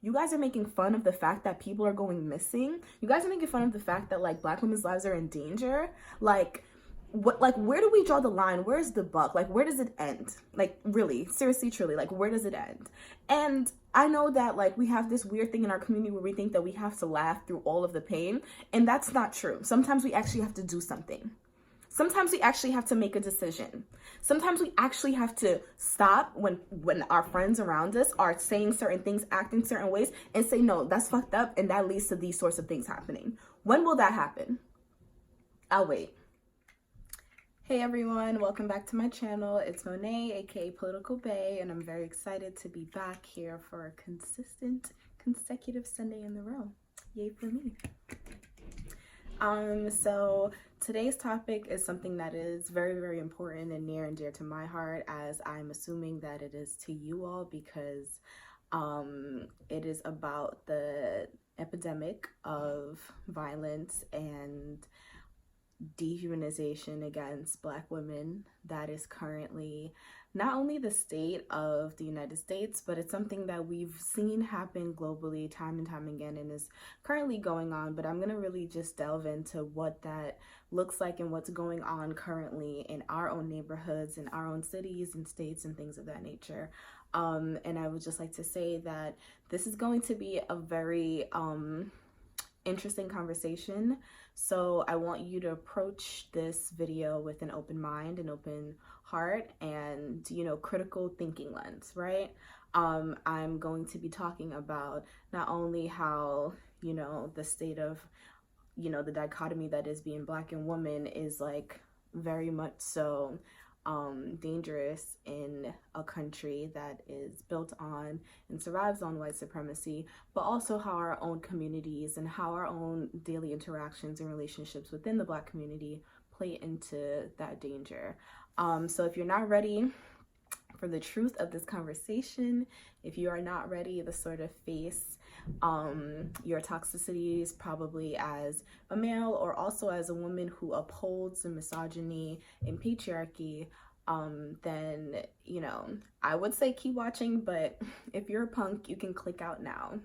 you guys are making fun of the fact that people are going missing. You guys are making fun of the fact that like Black women's lives are in danger. Like, what, like, where do we draw the line? Where's the buck? Like, where does it end? Like, really, seriously, truly, like, where does it end? And I know that like we have this weird thing in our community where we think that we have to laugh through all of the pain, and that's not true. Sometimes we actually have to do something. Sometimes we actually have to make a decision. Sometimes we actually have to stop when our friends around us are saying certain things, acting certain ways, and say, no, that's fucked up, and that leads to these sorts of things happening. When will that happen? I'll wait. Hey everyone, welcome back to my channel. It's Monet, aka Political Bae, and I'm very excited to be back here for a consecutive Sunday in a row. Yay for me. So today's topic is something that is very, very important and near and dear to my heart, as I'm assuming that it is to you all, because it is about the epidemic of violence and dehumanization against Black women that is currently not only the state of the United States, but it's something that we've seen happen globally time and time again and is currently going on. But I'm going to really just delve into what that looks like and what's going on currently in our own neighborhoods, in our own cities and states and things of that nature. And I would just like to say that this is going to be a very interesting conversation. So I want you to approach this video with an open mind, an open heart, and, you know, critical thinking lens, right? I'm going to be talking about not only how, you know, the state of, you know, the dichotomy that is being Black and woman is like very much so dangerous in a country that is built on and survives on white supremacy, but also how our own communities and how our own daily interactions and relationships within the Black community play into that danger. So if you're not ready for the truth of this conversation, if you are not ready to sort of face your toxicities, probably as a male or also as a woman who upholds the misogyny and patriarchy, then, you know, I would say keep watching, but if you're a punk, you can click out now.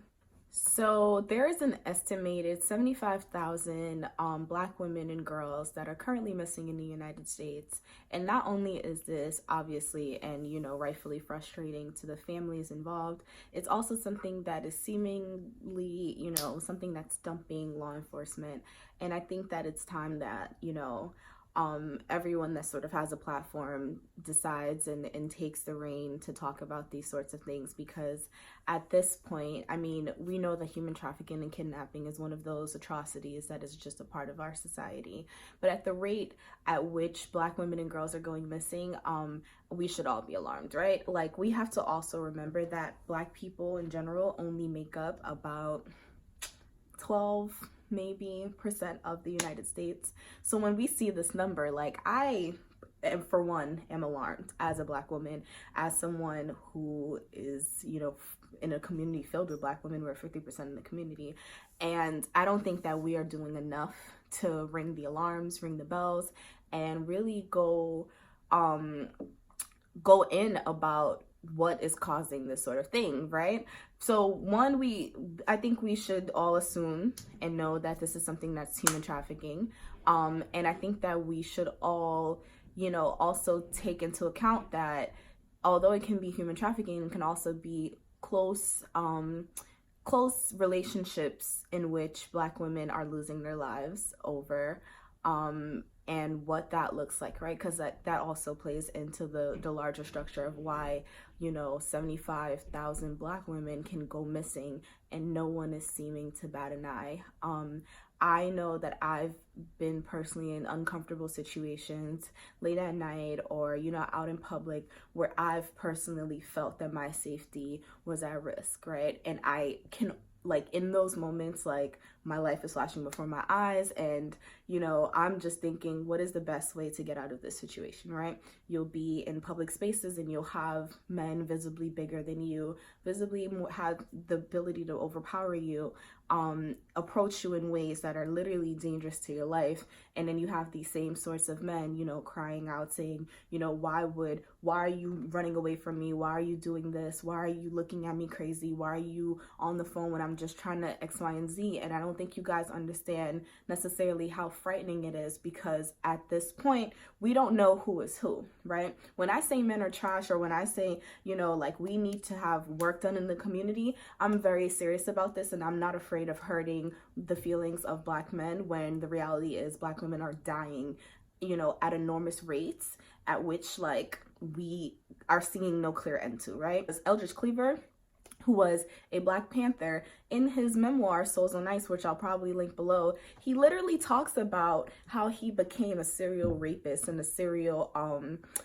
So there is an estimated 75,000 Black women and girls that are currently missing in the United States. And not only is this obviously and, you know, rightfully frustrating to the families involved, it's also something that is seemingly, you know, something that's stumping law enforcement. And I think that it's time that, you know, everyone that sort of has a platform decides and takes the reign to talk about these sorts of things, because at this point, I mean, we know that human trafficking and kidnapping is one of those atrocities that is just a part of our society. But at the rate at which Black women and girls are going missing, we should all be alarmed, right? Like, we have to also remember that Black people in general only make up about 12 maybe % of the United States. So when we see this number, like, I for one am alarmed as a Black woman, as someone who is, you know, in a community filled with Black women. We're 50% in the community, and I don't think that we are doing enough to ring the alarms, ring the bells, and really go in about what is causing this sort of thing, right? So one, I think we should all assume and know that this is something that's human trafficking. And I think that we should all, you know, also take into account that although it can be human trafficking, it can also be close relationships in which Black women are losing their lives over, and what that looks like, right? Because that also plays into the larger structure of why, you know, 75,000 Black women can go missing and no one is seeming to bat an eye. I know that I've been personally in uncomfortable situations late at night or, you know, out in public where I've personally felt that my safety was at risk, right? And I can like in those moments, like my life is flashing before my eyes, and you know, I'm just thinking, what is the best way to get out of this situation, right? You'll be in public spaces and you'll have men visibly bigger than you, visibly have the ability to overpower you, approach you in ways that are literally dangerous to your life. And then you have these same sorts of men, you know, crying out saying, you know, why are you running away from me? Why are you doing this? Why are you looking at me crazy? Why are you on the phone when I'm just trying to X, Y, and Z? And I don't think you guys understand necessarily how frightening it is, because at this point, we don't know who is who, right? When I say men are trash, or when I say, you know, like we need to have work done in the community, I'm very serious about this, and I'm not afraid of hurting the feelings of Black men, when the reality is Black women are dying, you know, at enormous rates, at which like we are seeing no clear end to, right? As Eldridge Cleaver, who was a Black Panther, in his memoir, Souls on Ice, which I'll probably link below, he literally talks about how he became a serial rapist and a serial,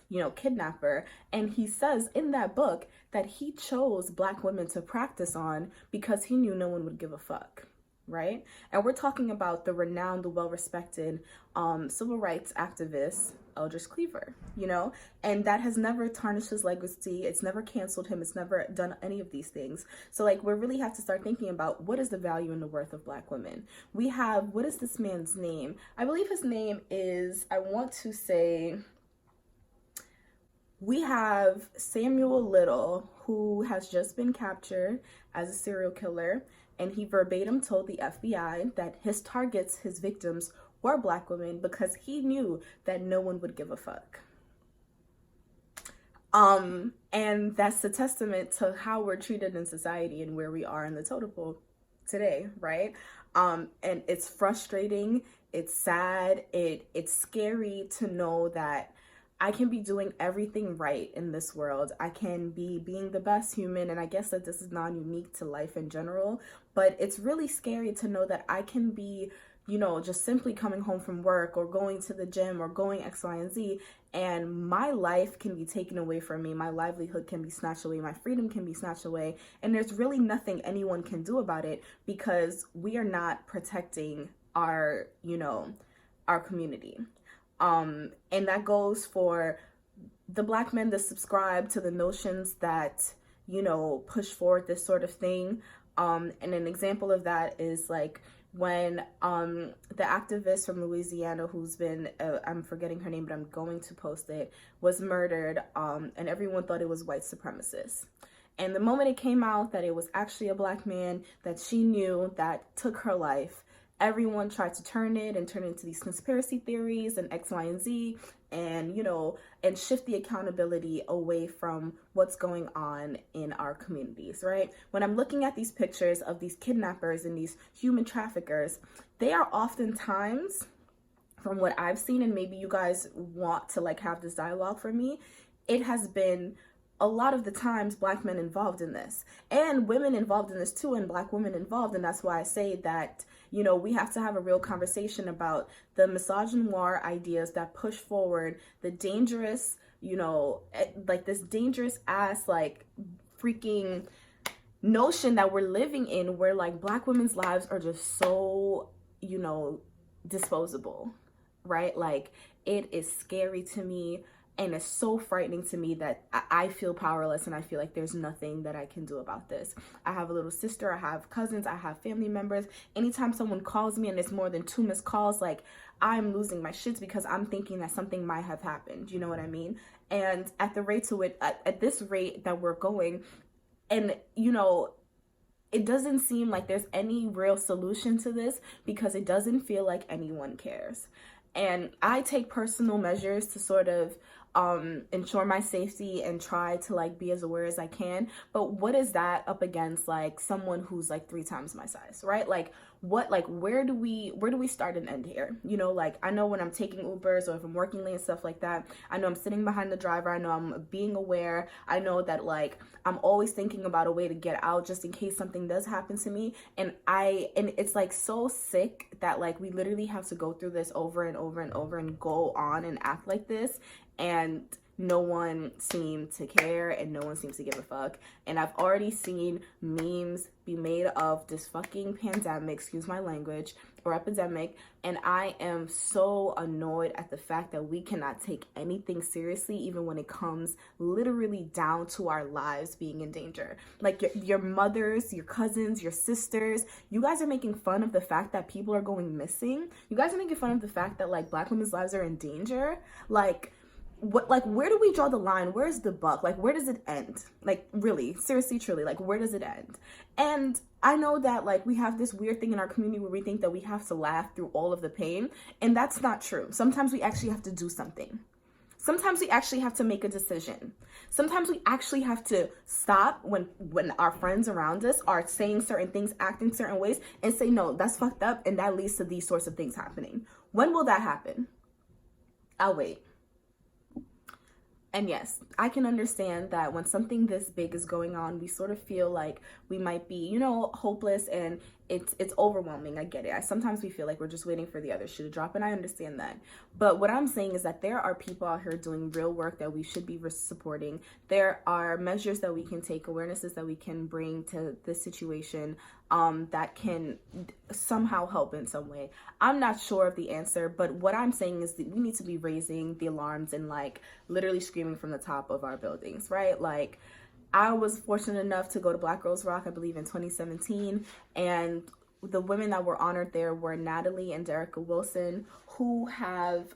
you know, kidnapper. And he says in that book that he chose Black women to practice on because he knew no one would give a fuck, right? And we're talking about the renowned, well-respected civil rights activist, Eldridge Cleaver, you know, and that has never tarnished his legacy. It's never canceled him. It's never done any of these things. So like, we really have to start thinking about what is the value and the worth of Black women. We have, what is this man's name? I believe his name is, I want to say, we have Samuel Little, who has just been captured as a serial killer, and he verbatim told the FBI that his targets, his victims, were Black women because he knew that no one would give a fuck. And that's a testament to how we're treated in society and where we are in the totem pole today, right? And it's frustrating, it's sad, it's scary to know that I can be doing everything right in this world. I can be being the best human, and I guess that this is non-unique to life in general, but it's really scary to know that I can be, you know, just simply coming home from work or going to the gym or going X, Y, and Z, and my life can be taken away from me. My livelihood can be snatched away. My freedom can be snatched away. And there's really nothing anyone can do about it because we are not protecting our, you know, our community. And that goes for the Black men that subscribe to the notions that, you know, push forward this sort of thing. And an example of that is like when the activist from Louisiana, who's been, I'm forgetting her name, but I'm going to post it, was murdered, and everyone thought it was white supremacists. And the moment it came out that it was actually a Black man that she knew that took her life, everyone tried to turn it into these conspiracy theories and X, Y, and Z, and, you know, and shift the accountability away from what's going on in our communities, right? When I'm looking at these pictures of these kidnappers and these human traffickers, they are oftentimes, from what I've seen, and maybe you guys want to like have this dialogue for me, it has been a lot of the times Black men involved in this, and women involved in this too, and Black women involved. And that's why I say that, you know, we have to have a real conversation about the misogynoir ideas that push forward the dangerous, you know, like this dangerous ass, like freaking notion that we're living in, where like Black women's lives are just so, you know, disposable, right? Like, it is scary to me. And it's so frightening to me that I feel powerless, and I feel like there's nothing that I can do about this. I have a little sister, I have cousins, I have family members. Anytime someone calls me and it's more than 2 missed calls, like, I'm losing my shits because I'm thinking that something might have happened. You know what I mean? And at the rate to it, at this rate that we're going, and, you know, it doesn't seem like there's any real solution to this because it doesn't feel like anyone cares. And I take personal measures to sort of ensure my safety and try to like be as aware as I can. But what is that up against like someone who's like 3 times my size, right? Like, what, like, where do we start and end here? You know, like, I know when I'm taking Ubers or if I'm working late and stuff like that, I know I'm sitting behind the driver. I know I'm being aware. I know that like I'm always thinking about a way to get out just in case something does happen to me. And it's like so sick that like we literally have to go through this over and over and over and go on and act like this. And no one seemed to care and no one seems to give a fuck. And I've already seen memes be made of this fucking pandemic, excuse my language, or epidemic, and I am so annoyed at the fact that we cannot take anything seriously, even when it comes literally down to our lives being in danger. Like your mothers, your cousins, your sisters, you guys are making fun of the fact that people are going missing. You guys are making fun of the fact that like Black women's lives are in danger. Like, what, like, where do we draw the line? Where's the buck? Like, where does it end? Like, really, seriously, truly, like, where does it end? And I know that like we have this weird thing in our community where we think that we have to laugh through all of the pain, and that's not true. Sometimes we actually have to do something. Sometimes we actually have to make a decision. Sometimes we actually have to stop when our friends around us are saying certain things, acting certain ways, and say, no, that's fucked up, and that leads to these sorts of things happening. When will that happen? I'll wait. And yes, I can understand that when something this big is going on, we sort of feel like we might be, you know, hopeless, and it's overwhelming. I get it. Sometimes we feel like we're just waiting for the other shoe to drop, and I understand that. But what I'm saying is that there are people out here doing real work that we should be supporting. There are measures that we can take, awarenesses that we can bring to this situation that can somehow help in some way. I'm not sure of the answer, but what I'm saying is that we need to be raising the alarms and like literally screaming from the top of our buildings, right? Like, I was fortunate enough to go to Black Girls Rock, I believe in 2017, and the women that were honored there were Natalie and Derrica Wilson, who've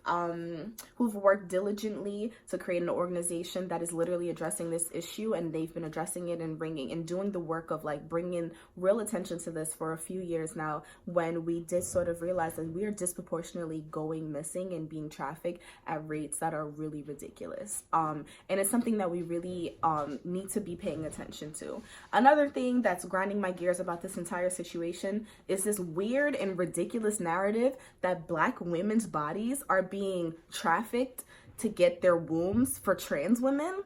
worked diligently to create an organization that is literally addressing this issue, and they've been addressing it and doing the work of like bringing real attention to this for a few years now, when we did sort of realize that we are disproportionately going missing and being trafficked at rates that are really ridiculous. And it's something that we really need to be paying attention to. Another thing that's grinding my gears about this entire situation is this weird and ridiculous narrative that Black women's bodies are being trafficked to get their wombs for trans women.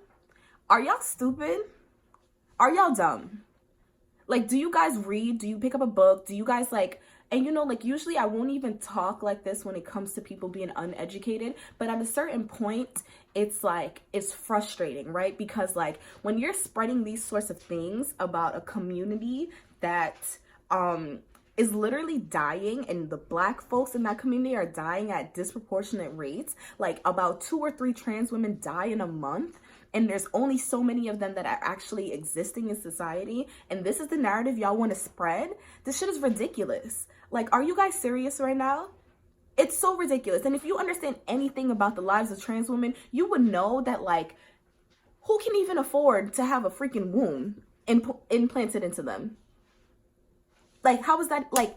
Are y'all stupid? Are y'all dumb? Like, do you guys read? Do you pick up a book? Do you guys like, and you know, like usually I won't even talk like this when it comes to people being uneducated, but at a certain point, it's like, it's frustrating, right? Because like when you're spreading these sorts of things about a community that is literally dying, and the Black folks in that community are dying at disproportionate rates, like about 2 or 3 trans women die in a month, and there's only so many of them that are actually existing in society, and this is the narrative y'all want to spread? This shit is ridiculous. Like, are you guys serious right now? It's so ridiculous. And if you understand anything about the lives of trans women, you would know that like, who can even afford to have a freaking womb implanted into them? Like, how is that, like,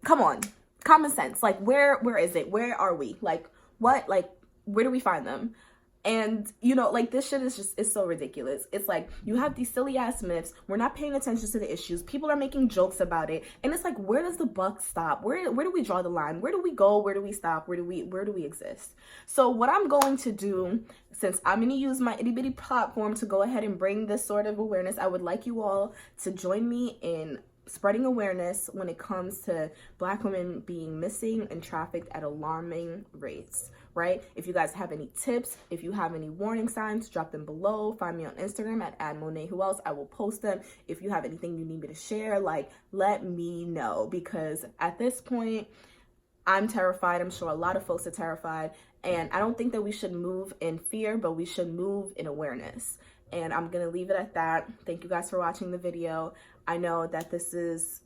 come on, common sense. Like, where is it? Where are we? Like, what, like, where do we find them? And, you know, like, this shit is just, it's so ridiculous. It's like, you have these silly ass myths. We're not paying attention to the issues. People are making jokes about it. And it's like, where does the buck stop? Where do we draw the line? Where do we go? Where do we stop? Where do we exist? So what I'm going to do, since I'm going to use my itty bitty platform to go ahead and bring this sort of awareness, I would like you all to join me in spreading awareness when it comes to Black women being missing and trafficked at alarming rates, right? If you guys have any tips, if you have any warning signs, drop them below. Find me on Instagram at @MonetWhoElse. I will post them. If you have anything you need me to share, like, let me know, because at this point, I'm terrified. I'm sure a lot of folks are terrified, and I don't think that we should move in fear, but we should move in awareness. And I'm gonna leave it at that. Thank you guys for watching the video. I know that this is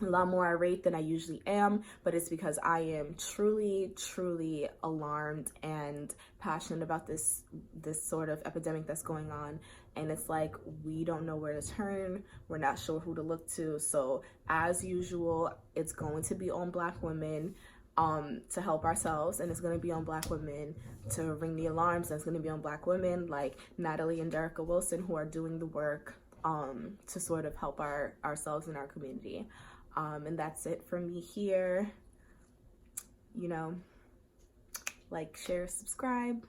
a lot more irate than I usually am, but it's because I am truly, truly alarmed and passionate about this sort of epidemic that's going on. And it's like, we don't know where to turn. We're not sure who to look to. So as usual, it's going to be on Black women to help ourselves, and it's going to be on Black women to ring the alarms, and it's going to be on Black women like Natalie and Derrica Wilson, who are doing the work to sort of help ourselves and our community. And that's it for me here. You know, like, share, subscribe,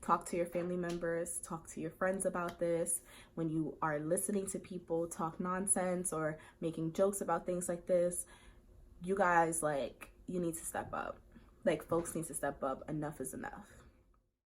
talk to your family members, talk to your friends about this. When you are listening to people talk nonsense or making jokes about things like this, you guys, like, you need to step up. Like, folks need to step up. Enough is enough.